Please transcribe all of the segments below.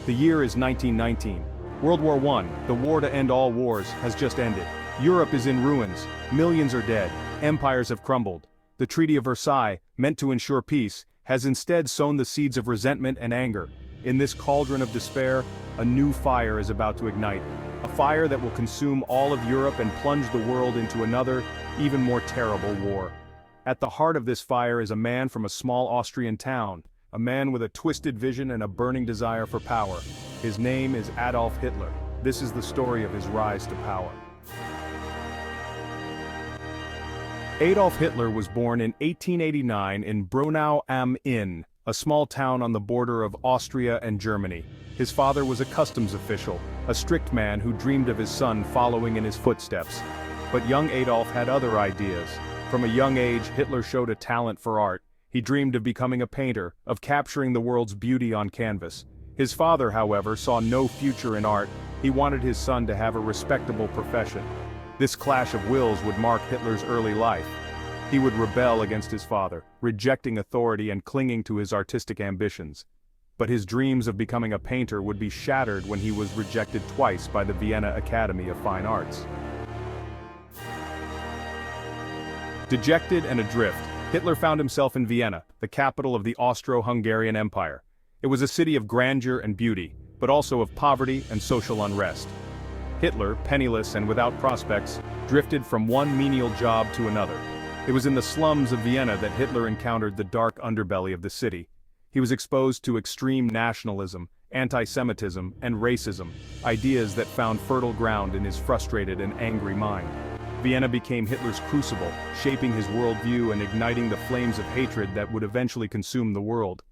The year is 1919. World War I, the war to end all wars, has just ended. Europe is in ruins, millions are dead, empires have crumbled. The Treaty of Versailles, meant to ensure peace, has instead sown the seeds of resentment and anger. In this cauldron of despair, a new fire is about to ignite. A fire that will consume all of Europe and plunge the world into another, even more terrible war. At the heart of this fire is a man from a small Austrian town, a man with a twisted vision and a burning desire for power. His name is Adolf Hitler. This is the story of his rise to power. Adolf Hitler was born in 1889 in Braunau am Inn, a small town on the border of Austria and Germany. His father was a customs official, a strict man who dreamed of his son following in his footsteps. But young Adolf had other ideas. From a young age, Hitler showed a talent for art. He dreamed of becoming a painter, of capturing the world's beauty on canvas. His father, however, saw no future in art. He wanted his son to have a respectable profession. This clash of wills would mark Hitler's early life. He would rebel against his father, rejecting authority and clinging to his artistic ambitions. But his dreams of becoming a painter would be shattered when he was rejected twice by the Vienna Academy of Fine Arts. Dejected and adrift, Hitler found himself in Vienna, the capital of the Austro-Hungarian Empire. It was a city of grandeur and beauty, but also of poverty and social unrest. Hitler, penniless and without prospects, drifted from one menial job to another. It was in the slums of Vienna that Hitler encountered the dark underbelly of the city. He was exposed to extreme nationalism, anti-Semitism, and racism, ideas that found fertile ground in his frustrated and angry mind. Vienna became Hitler's crucible, shaping his worldview and igniting the flames of hatred that would eventually consume the world.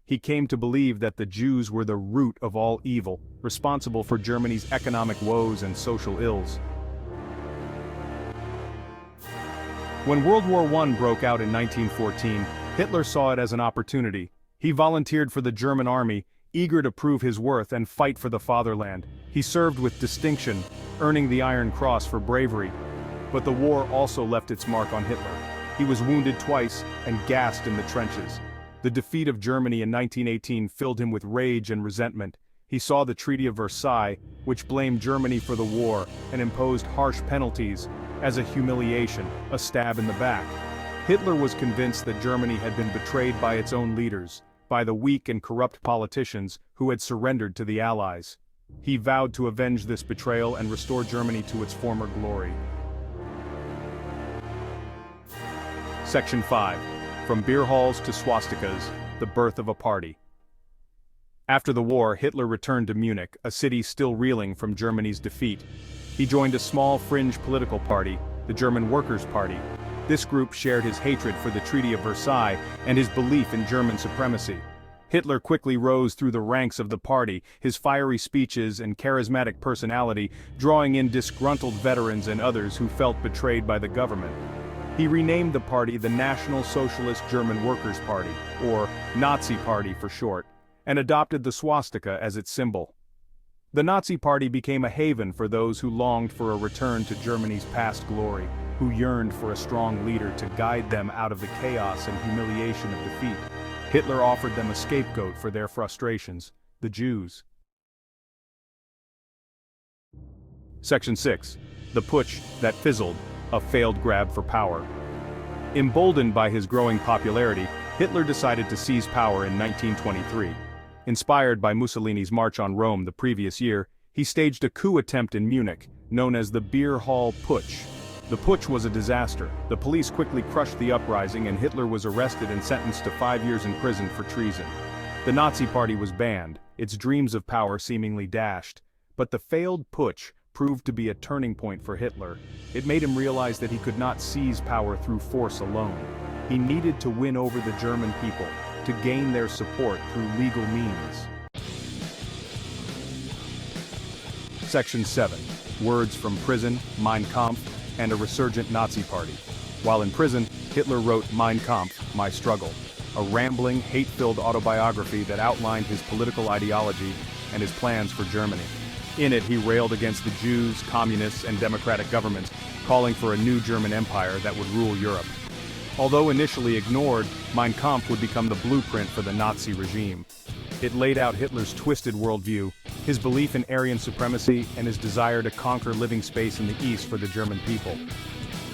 He came to believe that the Jews were the root of all evil, responsible for Germany's economic woes and social ills. When World War I broke out in 1914, Hitler saw it as an opportunity. He volunteered for the German army, eager to prove his worth and fight for the fatherland. He served with distinction, earning the Iron Cross for bravery. But the war also left its mark on Hitler. He was wounded twice and gassed in the trenches. The defeat of Germany in 1918 filled him with rage and resentment. He saw the Treaty of Versailles, which blamed Germany for the war and imposed harsh penalties, as a humiliation, a stab in the back. Hitler was convinced that Germany had been betrayed by its own leaders, by the weak and corrupt politicians who had surrendered to the Allies. He vowed to avenge this betrayal and restore Germany to its former glory. Section 5. From beer halls to swastikas, the birth of a party. After the war, Hitler returned to Munich, a city still reeling from Germany's defeat. He joined a small fringe political party, the German Workers' Party. This group shared his hatred for the Treaty of Versailles and his belief in German supremacy. Hitler quickly rose through the ranks of the party, his fiery speeches and charismatic personality drawing in disgruntled veterans and others who felt betrayed by the government. He renamed the party the National Socialist German Workers' Party, or Nazi Party for short, and adopted the swastika as its symbol. The Nazi Party became a haven for those who longed for a return to Germany's past glory, who yearned for a strong leader to guide them out of the chaos and humiliation of defeat. Hitler offered them a scapegoat for their frustrations, the Jews. Section 6. The Putsch that fizzled, a failed grab for power. Emboldened by his growing popularity, Hitler decided to seize power in 1923. Inspired by Mussolini's march on Rome the previous year, he staged a coup attempt in Munich, known as the Beer Hall Putsch. The putsch was a disaster. The police quickly crushed the uprising and Hitler was arrested and sentenced to 5 years in prison for treason. The Nazi Party was banned, its dreams of power seemingly dashed. But the failed putsch proved to be a turning point for Hitler. It made him realize that he could not seize power through force alone. He needed to win over the German people, to gain their support through legal means. Section 7. Words from prison, Mein Kampf, and a resurgent Nazi party. While in prison, Hitler wrote Mein Kampf, My Struggle, a rambling, hate-filled autobiography that outlined his political ideology and his plans for Germany. In it, he railed against the Jews, communists, and democratic governments, calling for a new German empire that would rule Europe. Although initially ignored, Mein Kampf would become the blueprint for the Nazi regime. It laid out Hitler's twisted worldview, his belief in Aryan supremacy, and his desire to conquer living space in the East for the German people.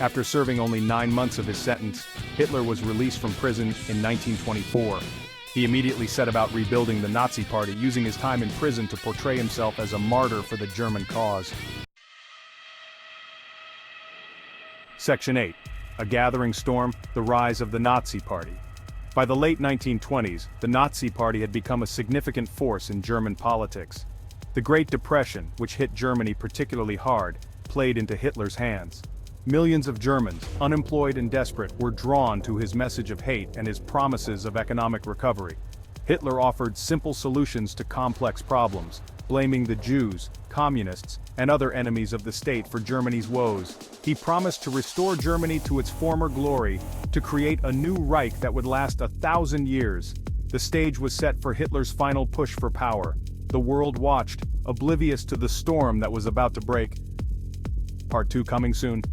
After serving only 9 months of his sentence, Hitler was released from prison in 1924. He immediately set about rebuilding the Nazi Party, using his time in prison to portray himself as a martyr for the German cause. Section 8. A Gathering Storm, the Rise of the Nazi Party. By the late 1920s, the Nazi Party had become a significant force in German politics. The Great Depression, which hit Germany particularly hard, played into Hitler's hands. Millions of Germans, unemployed and desperate, were drawn to his message of hate and his promises of economic recovery. Hitler offered simple solutions to complex problems, blaming the Jews, communists, and other enemies of the state for Germany's woes. He promised to restore Germany to its former glory, to create a new Reich that would last 1,000 years. The stage was set for Hitler's final push for power. The world watched, oblivious to the storm that was about to break. Part 2 coming soon.